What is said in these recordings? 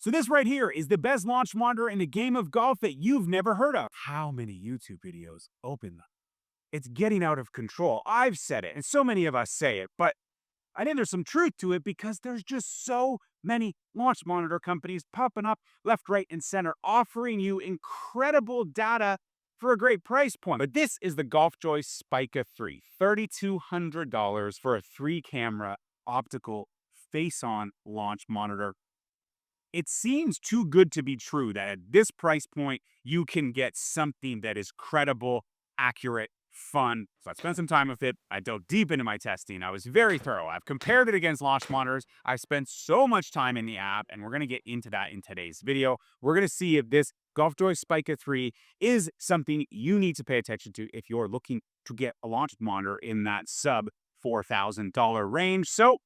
So this right here is the best launch monitor in the game of golf that you've never heard of. How many YouTube videos open them? It's getting out of control. I've said it, and so many of us say it, but I think there's some truth to it because there's just so many launch monitor companies popping up left, right, and center, offering you incredible data for a great price point. But this is the GolfJoy Spica 3, $3,200 for a 3-camera optical face-on launch monitor. It seems too good to be true that at this price point, you can get something that is credible, accurate, fun. So I spent some time with it. I dove deep into my testing. I was very thorough. I've compared it against launch monitors. I've spent so much time in the app, and we're going to get into that in today's video. We're going to see if this GolfJoy Spica 3 is something you need to pay attention to if you're looking to get a launch monitor in that sub $4,000 range. So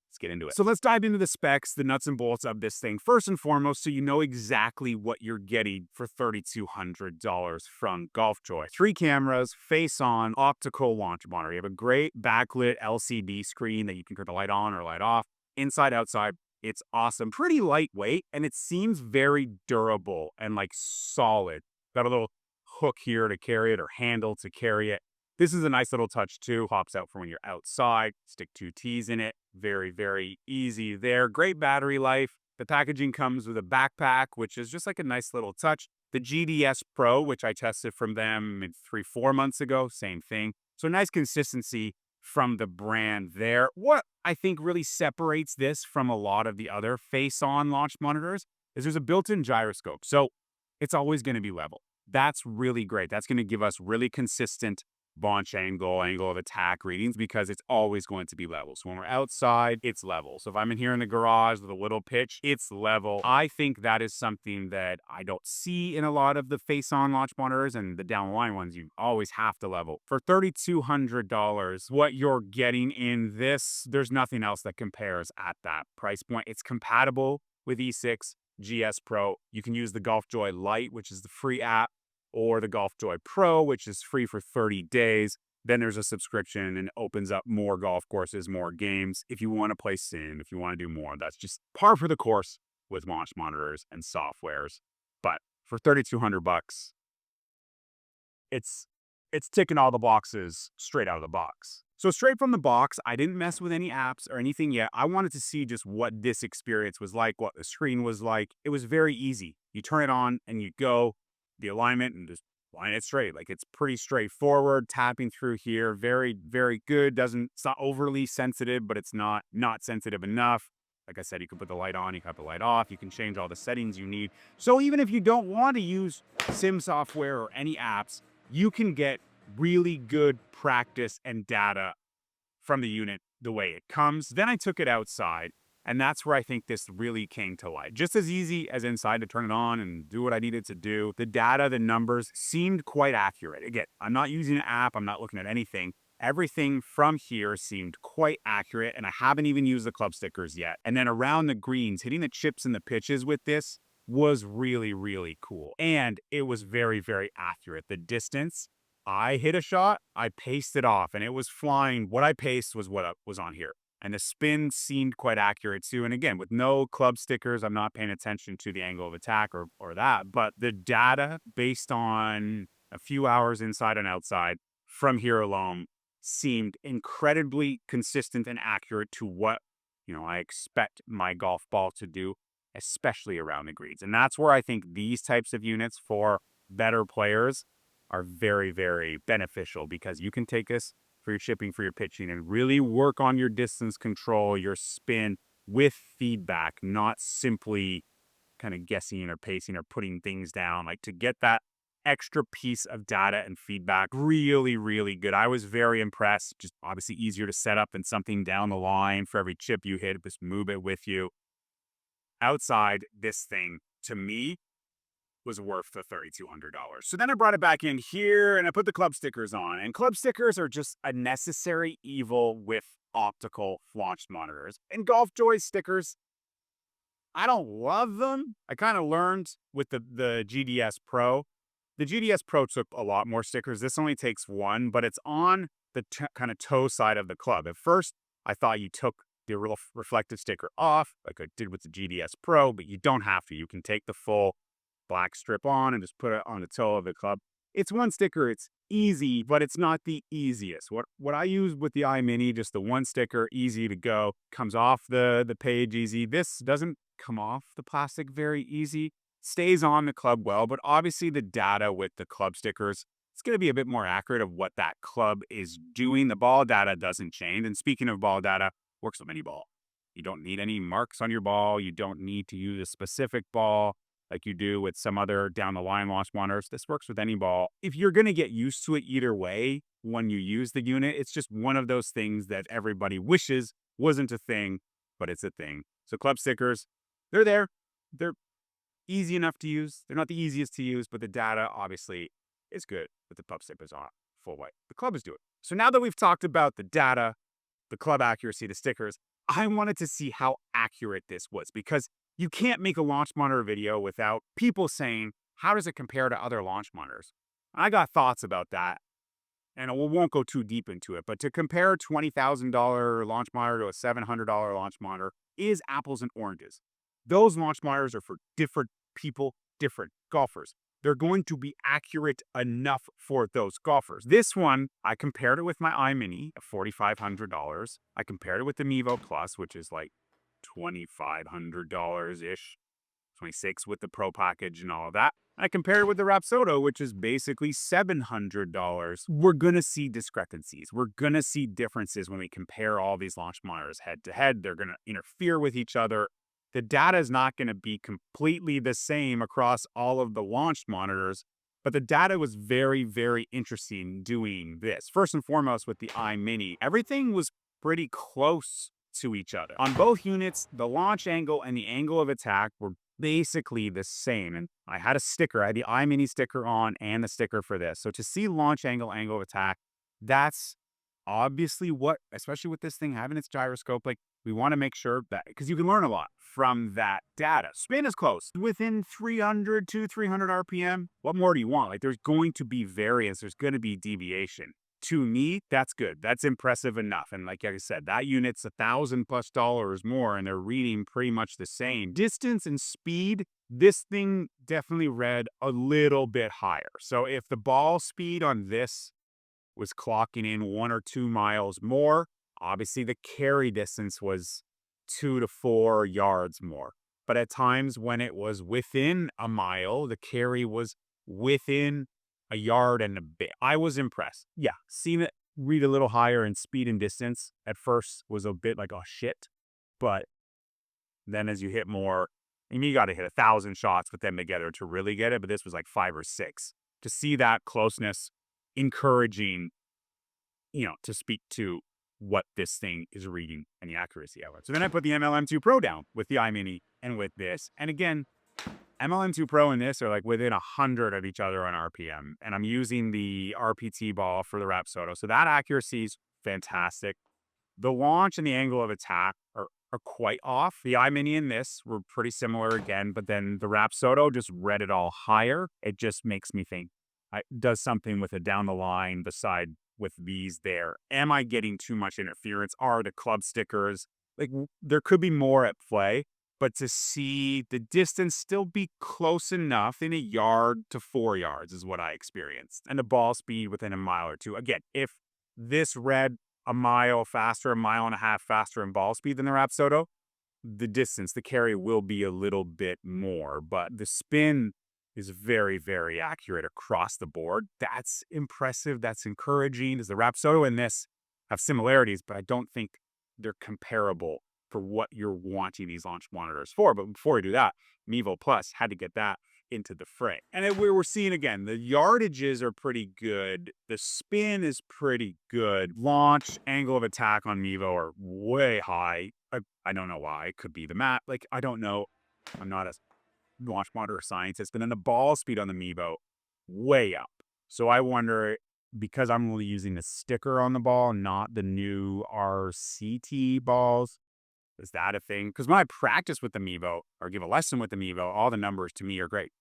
let's get into it. So let's dive into the specs, the nuts and bolts of this thing. First and foremost, so you know exactly what you're getting for $3,200 from GolfJoy. 3 cameras, face-on, optical launch monitor. You have a great backlit LCD screen that you can turn the light on or light off. Inside, outside, it's awesome. Pretty lightweight, and it seems very durable and like solid. Got a little hook here to carry it or handle to carry it. This is a nice little touch too. Pops out for when you're outside. Stick 2 T's in it. Very, very easy there. Great battery life. The packaging comes with a backpack, which is just like a nice little touch. The GDS Pro, which I tested from them 3-4 months ago, same thing. So nice consistency from the brand there. What I think really separates this from a lot of the other face-on launch monitors is there's a built-in gyroscope. So it's always going to be level. That's really great. That's going to give us really consistent launch angle of attack readings because it's always going to be level. So when we're outside, it's level. So if I'm in here in the garage with a little pitch, it's level. I think that is something that I don't see in a lot of the face-on launch monitors, and the down the line ones, you always have to level. For $3,200, what you're getting in this, there's nothing else that compares at that price point. It's compatible with E6, GS Pro. You can use the GolfJoy Lite, which is the free app, or the GolfJoy Pro, which is free for 30 days. Then there's a subscription and opens up more golf courses, more games. If you want to play sim, if you want to do more, that's just par for the course with launch monitors and softwares. But for $3,200, it's ticking all the boxes straight out of the box. So straight from the box, I didn't mess with any apps or anything yet. I wanted to see just what this experience was like, what the screen was like. It was very easy. You turn it on and you go the alignment and just line it straight. Like it's pretty straightforward. Tapping through here, very, very good. It's not overly sensitive, but it's not sensitive enough. Like I said, you can put the light on, you can have the light off, you can change all the settings you need. So even if you don't want to use sim software or any apps, you can get really good practice and data from the unit the way it comes. Then I took it outside, and that's where I think this really came to light. Just as easy as inside to turn it on and do what I needed to do. The data, the numbers seemed quite accurate. Again, I'm not using an app. I'm not looking at anything. Everything from here seemed quite accurate, and I haven't even used the club stickers yet. And then around the greens, hitting the chips and the pitches with this was really, really cool. And it was very, very accurate. The distance, I hit a shot, I paced it off, and it was flying. What I paced was what was on here. And the spin seemed quite accurate too. And again, with no club stickers, I'm not paying attention to the angle of attack or that. But the data based on a few hours inside and outside from here alone seemed incredibly consistent and accurate to what, I expect my golf ball to do, especially around the greens. And that's where I think these types of units for better players are very, very beneficial because you can take this for your chipping, for your pitching, and really work on your distance control, your spin with feedback, not simply kind of guessing or pacing or putting things down. Like to get that extra piece of data and feedback, really, really good. I was very impressed. Just obviously easier to set up than something down the line. For every chip you hit, just move it with you. Outside, this thing, to me, was worth the $3,200. So then I brought it back in here and I put the club stickers on. And club stickers are just a necessary evil with optical launch monitors. And GolfJoy stickers, I don't love them. I kind of learned with the GDS Pro. The GDS Pro took a lot more stickers. This only takes one, but it's on the kind of toe side of the club. At first, I thought you took the reflective sticker off, like I did with the GDS Pro, but you don't have to. You can take the full black strip on and just put it on the toe of the club. It's one sticker. It's easy, but it's not the easiest. What I use with the iMini, just the one sticker, easy to go, comes off the page easy. This doesn't come off the plastic very easy, stays on the club well, but obviously the data with the club stickers, it's going to be a bit more accurate of what that club is doing. The ball data doesn't change. And speaking of ball data, works with any ball. You don't need any marks on your ball. You don't need to use a specific ball like you do with some other down the line launch monitors. This works with any ball. If you're going to get used to it either way when you use the unit, it's just one of those things that everybody wishes wasn't a thing, but it's a thing. So club stickers, they're there. They're easy enough to use. They're not the easiest to use, but the data obviously is good with the club stickers on full white. The club is doing. So now that we've talked about the data, the club accuracy, the stickers, I wanted to see how accurate this was, because you can't make a launch monitor video without people saying, how does it compare to other launch monitors? I got thoughts about that, and we won't go too deep into it, but to compare a $20,000 launch monitor to a $700 launch monitor is apples and oranges. Those launch monitors are for different people, different golfers. They're going to be accurate enough for those golfers. This one, I compared it with my iMini at $4,500. I compared it with the Mevo Plus, which is like $2,500-ish, 26 with the Pro package and all of that. I compared it with the Rapsodo, which is basically $700. We're going to see discrepancies. We're going to see differences when we compare all these launch monitors head to head. They're going to interfere with each other. The data is not going to be completely the same across all of the launch monitors, but the data was very, very interesting doing this. First and foremost, with the iMini, everything was pretty close to each other. On both units, the launch angle and the angle of attack were basically the same. And I had a sticker, I had the iMini sticker on and the sticker for this. So to see launch angle, angle of attack, that's obviously what, especially with this thing having its gyroscope, like we want to make sure that, because you can learn a lot from that data. Spin is close, within 300 to 300 RPM. What more do you want? Like there's going to be variance, there's going to be deviation. To me, that's good. That's impressive enough. And like I said, that unit's $1,000+ more, and they're reading pretty much the same. Distance and speed, this thing definitely read a little bit higher. So if the ball speed on this was clocking in 1 or 2 miles more, obviously the carry distance was 2 to 4 yards more. But at times when it was within a mile, the carry was within a yard and a bit. I was impressed. Yeah, seeing it read a little higher in speed and distance at first was a bit like, oh shit. But then as you hit more, I mean, you got to hit 1,000 shots with them together to really get it. But this was like 5 or 6. To see that closeness, encouraging, to speak to what this thing is reading and the accuracy of it. So then I put the MLM2 Pro down with the iMini and with this. And again, MLM2 Pro and this are like within 100 of each other on RPM. And I'm using the RPT ball for the Rapsodo. So that accuracy is fantastic. The launch and the angle of attack are quite off. The iMini and this were pretty similar again, but then the Rapsodo just read it all higher. It just makes me think, it does something with it down the line beside with these there. Am I getting too much interference? Are the club stickers, like there could be more at play. But to see the distance still be close enough, in 1 yard to 4 yards is what I experienced. And the ball speed within 1 mile or 2. Again, if this read 1 mile faster, 1.5 miles faster in ball speed than the Rapsodo, the distance, the carry will be a little bit more. But the spin is very, very accurate across the board. That's impressive. That's encouraging. As the Rapsodo and this have similarities, but I don't think they're comparable for what you're wanting these launch monitors for. But before we do that, Mevo Plus had to get that into the fray. And then we're seeing again, the yardages are pretty good. The spin is pretty good. Launch, angle of attack on Mevo are way high. I don't know why. It could be the mat. Like, I don't know. I'm not a launch monitor scientist. But then the ball speed on the Mevo, way up. So I wonder, because I'm only using the sticker on the ball, not the new RCT balls, is that a thing? Because when I practice with the Mevo or give a lesson with the Mevo, all the numbers to me are great.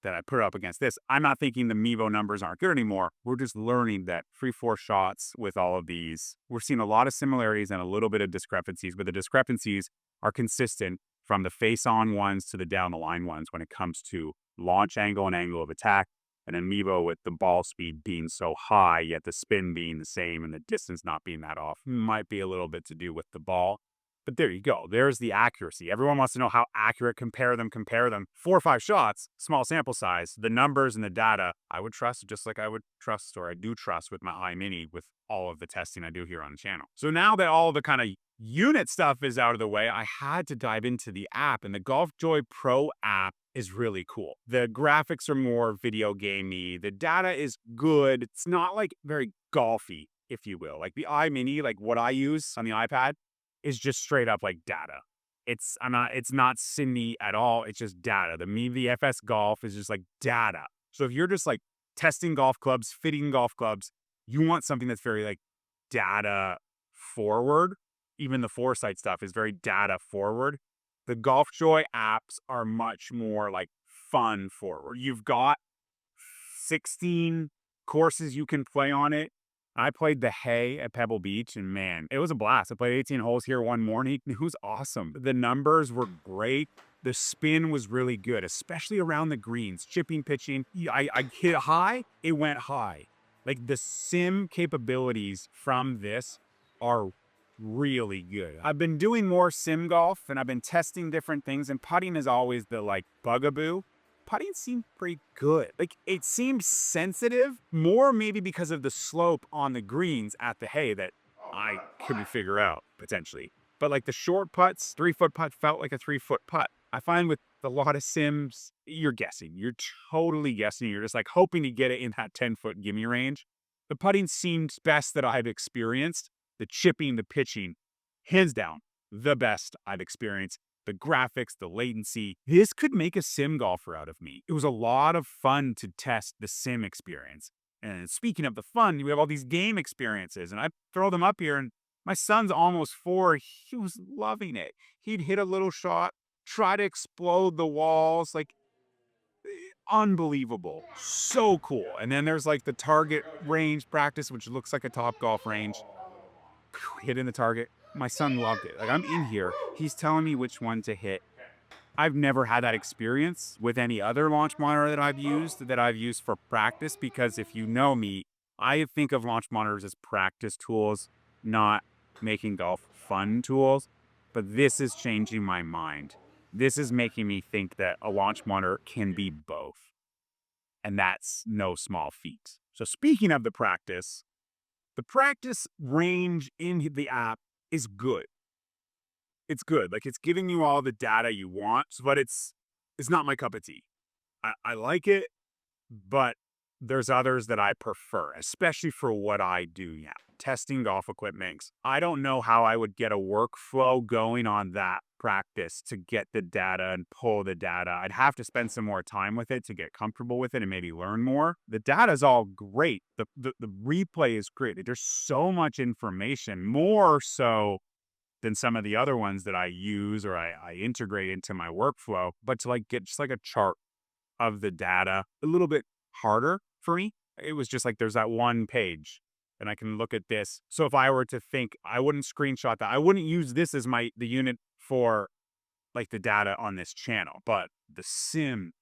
that I put it up against this. I'm not thinking the Mevo numbers aren't good anymore. We're just learning that 3-4 shots with all of these, we're seeing a lot of similarities and a little bit of discrepancies, but the discrepancies are consistent from the face-on ones to the down-the-line ones when it comes to launch angle and angle of attack. And then Mevo with the ball speed being so high, yet the spin being the same and the distance not being that off, might be a little bit to do with the ball. But there you go. There's the accuracy. Everyone wants to know how accurate. Compare them. 4 or 5 shots, small sample size. The numbers and the data, I would trust just like I would trust, or I do trust with my iMini with all of the testing I do here on the channel. So now that all the kind of unit stuff is out of the way, I had to dive into the app, and the GolfJoy Pro app is really cool. The graphics are more video gamey. The data is good. It's not like very golfy, if you will. Like the iMini, like what I use on the iPad, is just straight up like data. It's not cindy at all. It's just data. The Mevo FS Golf is just like data. So if you're just like testing golf clubs, fitting golf clubs, you want something that's very like data forward. Even the Foresight stuff is very data forward. The GolfJoy apps are much more like fun forward. You've got 16 courses you can play on it. I played the Hay at Pebble Beach, and man, it was a blast. I played 18 holes here one morning. It was awesome. The numbers were great. The spin was really good, especially around the greens. Chipping, pitching. I hit high, it went high. Like the sim capabilities from this are really good. I've been doing more sim golf, and I've been testing different things, and putting is always the like bugaboo. Putting seemed pretty good. Like, it seemed sensitive, more maybe because of the slope on the greens at the Hay that I couldn't figure out, potentially. But like the short putts, 3-foot putt felt like a 3-foot putt. I find with a lot of sims, you're guessing. You're totally guessing. You're just like hoping to get it in that 10-foot gimme range. The putting seemed best that I've experienced. The chipping, the pitching, hands down, the best I've experienced. The graphics, the latency. This could make a sim golfer out of me. It was a lot of fun to test the sim experience. And speaking of the fun, we have all these game experiences, and I throw them up here, and my son's almost 4. He was loving it. He'd hit a little shot, try to explode the walls, like unbelievable. So cool. And then there's like the target range practice, which looks like a Top Golf range. Hitting the target. My son loved it. Like, I'm in here. He's telling me which one to hit. I've never had that experience with any other launch monitor that I've used for practice, because if you know me, I think of launch monitors as practice tools, not making golf fun tools. But this is changing my mind. This is making me think that a launch monitor can be both. And that's no small feat. So speaking of the practice range in the app is good. It's good. Like, it's giving you all the data you want, but it's not my cup of tea. I like it, but there's others that I prefer, especially for what I do. Yeah, testing golf equipment. I don't know how I would get a workflow going on that practice to get the data and pull the data. I'd have to spend some more time with it to get comfortable with it and maybe learn more. The data's all great. The replay is great. There's so much information, more so than some of the other ones that I use or I integrate into my workflow. But to like get just like a chart of the data, a little bit harder for me. It was just like, there's that one page and I can look at this. So if I were to think, I wouldn't screenshot that. I wouldn't use this as the unit for like the data on this channel. But the sim,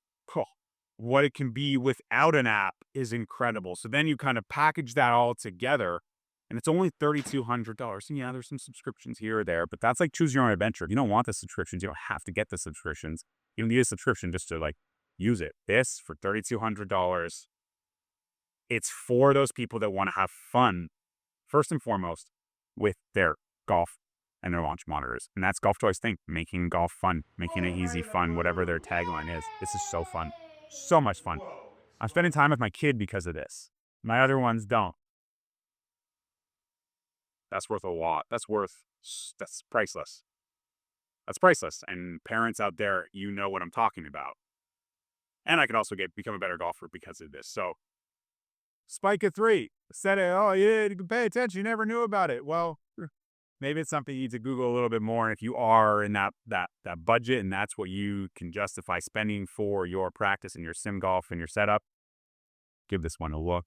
what it can be without an app is incredible. So then you kind of package that all together, and it's only $3,200. And yeah, there's some subscriptions here or there, but that's like choose your own adventure. If you don't want the subscriptions, you don't have to get the subscriptions. You don't need a subscription just to like use it. This for $3,200. It's for those people that want to have fun, first and foremost, with their golf and their launch monitors. And that's GolfJoy's thing, making golf fun, making it easy, fun, whatever their tagline is. This is so fun. So much fun. I'm spending time with my kid because of this. My other ones don't. That's worth a lot. That's priceless. That's priceless. And parents out there, you know what I'm talking about. And I could also become a better golfer because of this. So, Spica 3 said, oh, yeah, you can pay attention. You never knew about it. Well, maybe it's something you need to Google a little bit more. And if you are in that budget and that's what you can justify spending for your practice and your sim golf and your setup, give this one a look.